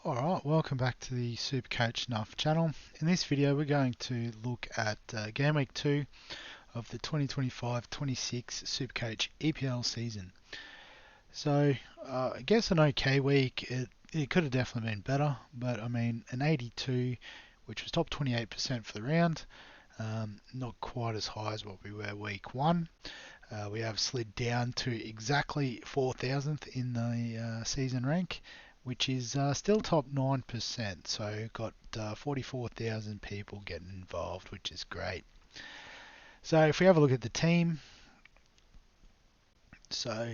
Alright, welcome back to the SuperCoach Nuff channel. In this video we're going to look at game week 2 of the 2025-26 SuperCoach EPL season. So I guess an okay week. It could have definitely been better, but I mean an 82, which was top 28% for the round, not quite as high as what we were week 1. We have slid down to exactly 4,000th in the season rank, which is still top 9%, so got 44,000 people getting involved, which is great. So if we have a look at the team, so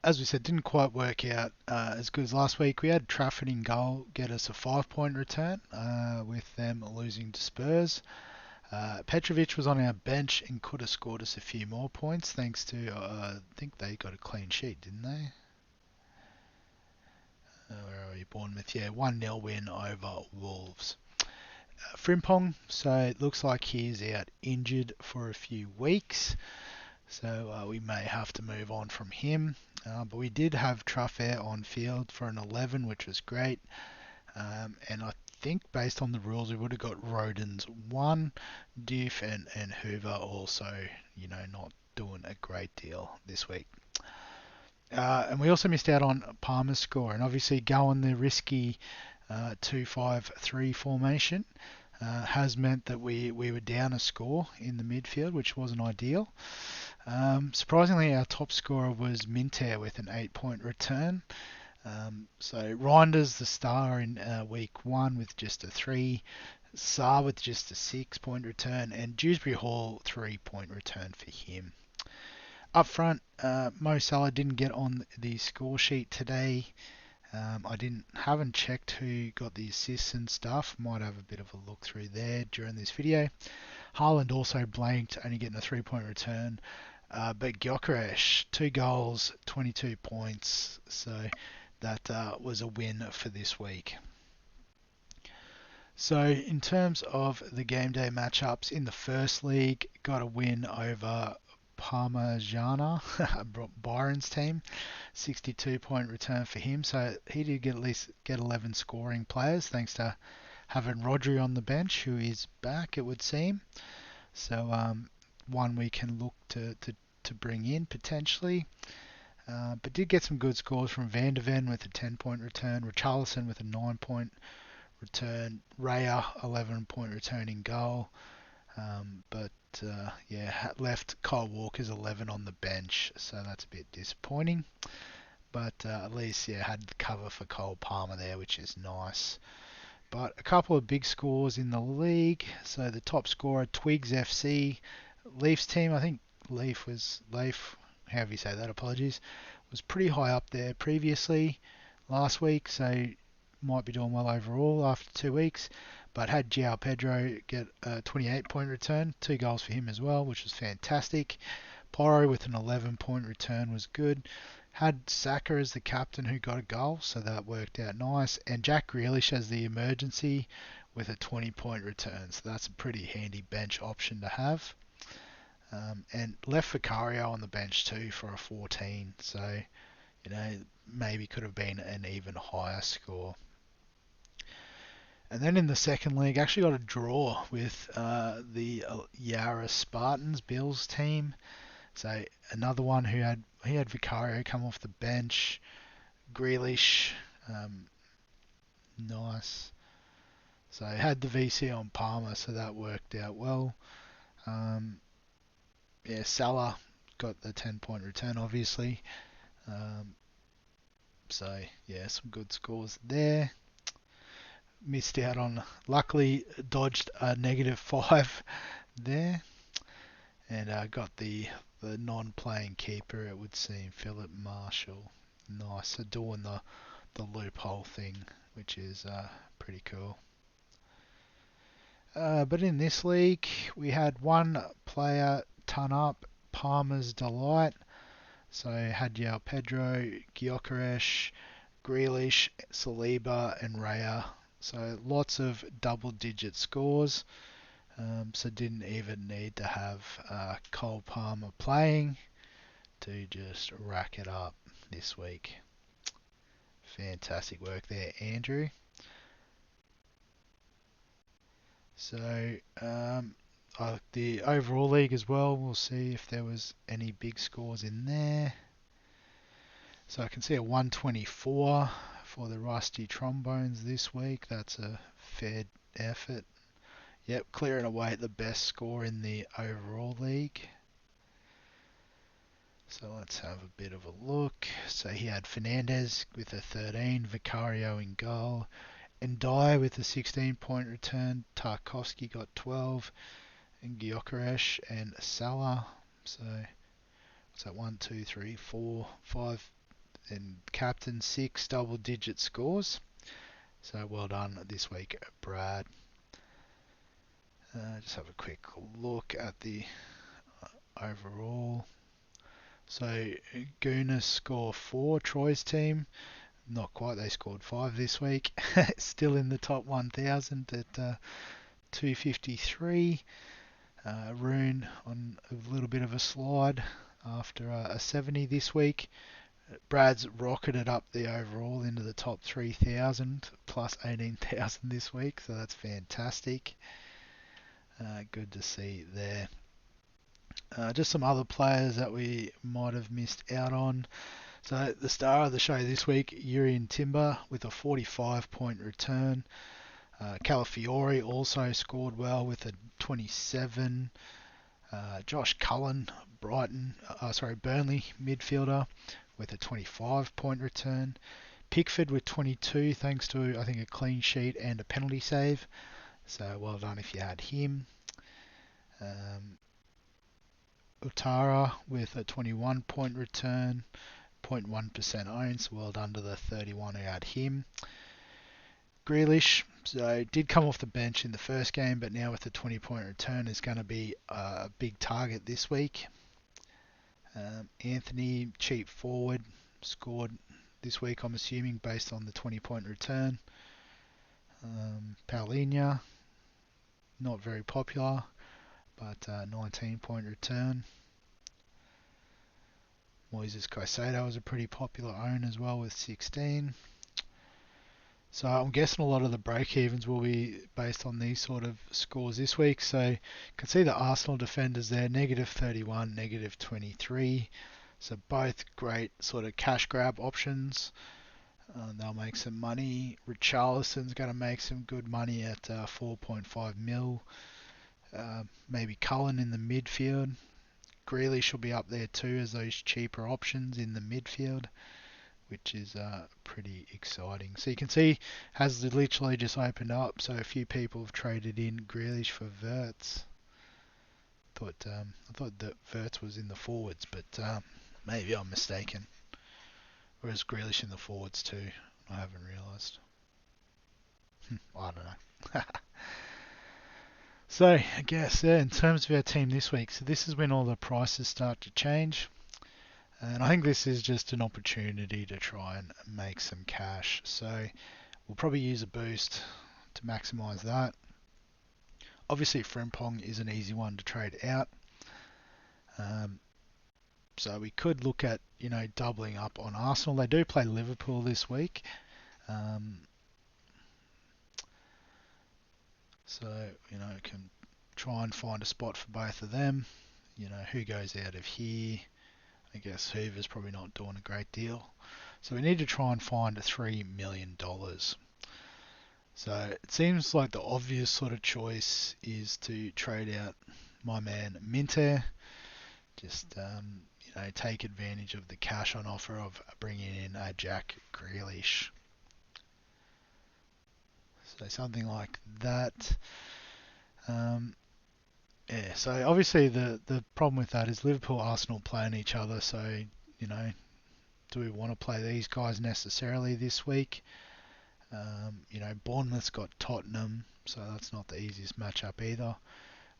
as we said, didn't quite work out as good as last week. We had Trafford in goal get us a 5-point return with them losing to Spurs. Petrovic was on our bench and could have scored us a few more points thanks to, I think they got a clean sheet, didn't they? Where are we? Bournemouth, yeah, 1-0 win over Wolves. Frimpong, so it looks like he's out injured for a few weeks, so we may have to move on from him. But we did have Truffert on field for an 11, which was great. And I think based on the rules, we would have got Rodens 1, Diouf and Hoover also, not doing a great deal this week. And we also missed out on Palmer's score, and obviously going the risky 2-5-3 formation has meant that we were down a score in the midfield, which wasn't ideal. Surprisingly, our top scorer was Minter with an 8-point return. So Reinders the star in week 1 with just a 3, Saar with just a 6-point return, and Dewsbury Hall 3-point return for him. Up front, Mo Salah didn't get on the score sheet today. I haven't checked who got the assists and stuff. Might have a bit of a look through there during this video. Haaland also blanked, only getting a 3-point return. But Gyökeres, 2 goals, 22 points. So that was a win for this week. So in terms of the game day matchups, in the first league, got a win over Parmigiana, Byron's team, 62-point return for him. So he did at least get 11 scoring players thanks to having Rodri on the bench, who is back, it would seem. So one we can look to bring in potentially. But did get some good scores from Van de Ven with a 10-point return, Richarlison with a 9-point return, Raya 11-point return in goal. But left Kyle Walker's 11 on the bench, so that's a bit disappointing. But at least had the cover for Cole Palmer there, which is nice. But a couple of big scores in the league. So the top scorer, Twigs FC, Leafs team. I think Leaf, however you say that, apologies, was pretty high up there previously last week, so might be doing well overall after 2 weeks. But had João Pedro get a 28-point return, 2 goals for him as well, which was fantastic. Porro with an 11-point return was good. Had Saka as the captain who got a goal, so that worked out nice. And Jack Grealish as the emergency with a 20-point return, so that's a pretty handy bench option to have. And left Vicario on the bench too for a 14, so maybe could have been an even higher score. And then in the second league, actually got a draw with the Yara Spartans, Bills team. So another one he had Vicario come off the bench, Grealish, nice. So had the VC on Palmer, so that worked out well. Salah got the 10-point return, obviously. Some good scores there. Missed out on, luckily dodged a -5 there, and got the non-playing keeper, it would seem, Philip Marshall. Nice, so doing the loophole thing, which is pretty cool. But in this league, we had one player ton up, Palmer's Delight. So had João Pedro, Gyökeres, Grealish, Saliba and Raya. So lots of double-digit scores. So didn't even need to have Cole Palmer playing to just rack it up this week. Fantastic work there, Andrew. So the overall league as well, we'll see if there was any big scores in there. So I can see a 124 for the Rusty Trombones this week. That's a fair effort. Yep, clearing away the best score in the overall league. So let's have a bit of a look. So he had Fernandez with a 13, Vicario in goal, Ndai with a 16-point return, Tarkovsky got 12, and Gyökeres and Salah. So what's that? 1, 2, 3, 4, 5, and captain 6 double-digit scores. So well done this week, Brad. Just have a quick look at the overall. So Gooners score 4, Troy's team. Not quite, they scored 5 this week. Still in the top 1,000 at 253. Rune on a little bit of a slide after a 70 this week. Brad's rocketed up the overall into the top 3,000 plus 18,000 this week, so that's fantastic. Good to see there. Just some other players that we might have missed out on. So the star of the show this week, Urian Timber with a 45-point return. Calafiore also scored well with a 27. Josh Cullen, Burnley midfielder with a 25-point return. Pickford with 22 thanks to, I think, a clean sheet and a penalty save. So well done if you had him. Utara with a 21-point return, 0.1% owned, so well done to the 31 who had him. Grealish, so did come off the bench in the first game, but now with the 20-point return is going to be a big target this week. Anthony, cheap forward, scored this week, I'm assuming, based on the 20-point return. Paulinho, not very popular, but 19-point return. Moises Caicedo was a pretty popular own as well with 16. So I'm guessing a lot of the break-evens will be based on these sort of scores this week. So you can see the Arsenal defenders there, negative 31, negative 23. So both great sort of cash grab options. They'll make some money. Richarlison's going to make some good money at 4.5 mil. Maybe Cullen in the midfield. Grealish will be up there too as those cheaper options in the midfield, which is pretty exciting. So you can see has literally just opened up. So a few people have traded in Grealish for Wirtz. I thought that Wirtz was in the forwards, but maybe I'm mistaken. Or is Grealish in the forwards too? I haven't realised. I don't know. So I guess in terms of our team this week, so this is when all the prices start to change. And I think this is just an opportunity to try and make some cash. So we'll probably use a boost to maximise that. Obviously, Frimpong is an easy one to trade out. So we could look at, doubling up on Arsenal. They do play Liverpool this week. So, can try and find a spot for both of them. Who goes out of here? I guess Hoover's probably not doing a great deal. So we need to try and find $3 million. So it seems like the obvious sort of choice is to trade out my man Minter. Just, take advantage of the cash on offer of bringing in a Jack Grealish. So something like that. Yeah, so obviously the problem with that is Liverpool, Arsenal playing each other. So, do we want to play these guys necessarily this week? Bournemouth's got Tottenham, so that's not the easiest matchup either.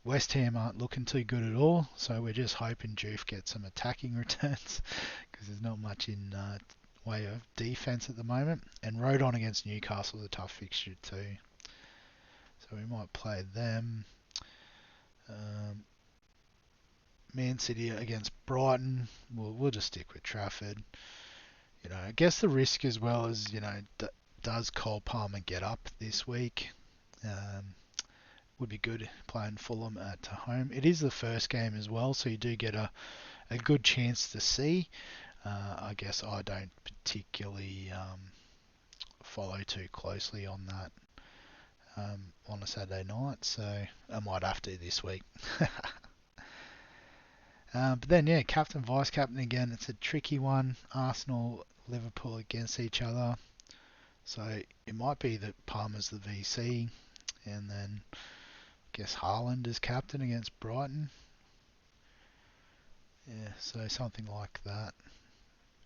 West Ham aren't looking too good at all, so we're just hoping Juve gets some attacking returns because there's not much in way of defence at the moment. And Rodon against Newcastle is a tough fixture too, so we might play them. Um, Man City against Brighton. We'll just stick with Trafford. I guess the risk as well is, does Cole Palmer get up this week? Would be good playing Fulham at home. It is the first game as well, so you do get a good chance to see. I guess I don't particularly follow too closely on that on a Saturday night, so I might have to this week. But then, yeah, captain, vice captain again. It's a tricky one. Arsenal, Liverpool against each other. So it might be that Palmer's the VC, and then I guess Haaland is captain against Brighton. Yeah, so something like that.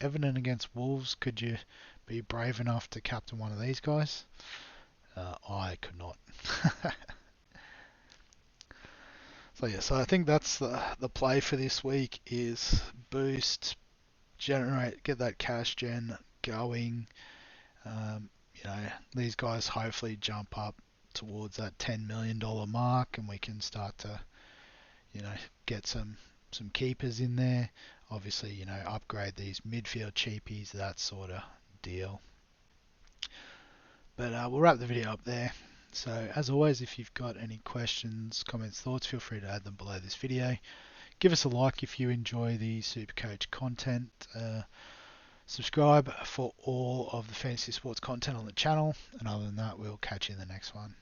Everton against Wolves. Could you be brave enough to captain one of these guys? I could not. So yeah, so I think that's the play for this week is boost, get that cash gen going. These guys hopefully jump up towards that $10 million mark, and we can start to, get some keepers in there. Obviously, upgrade these midfield cheapies, that sort of deal. But we'll wrap the video up there. So as always, if you've got any questions, comments, thoughts, feel free to add them below this video. Give us a like if you enjoy the SuperCoach content. Subscribe for all of the fantasy sports content on the channel. And other than that, we'll catch you in the next one.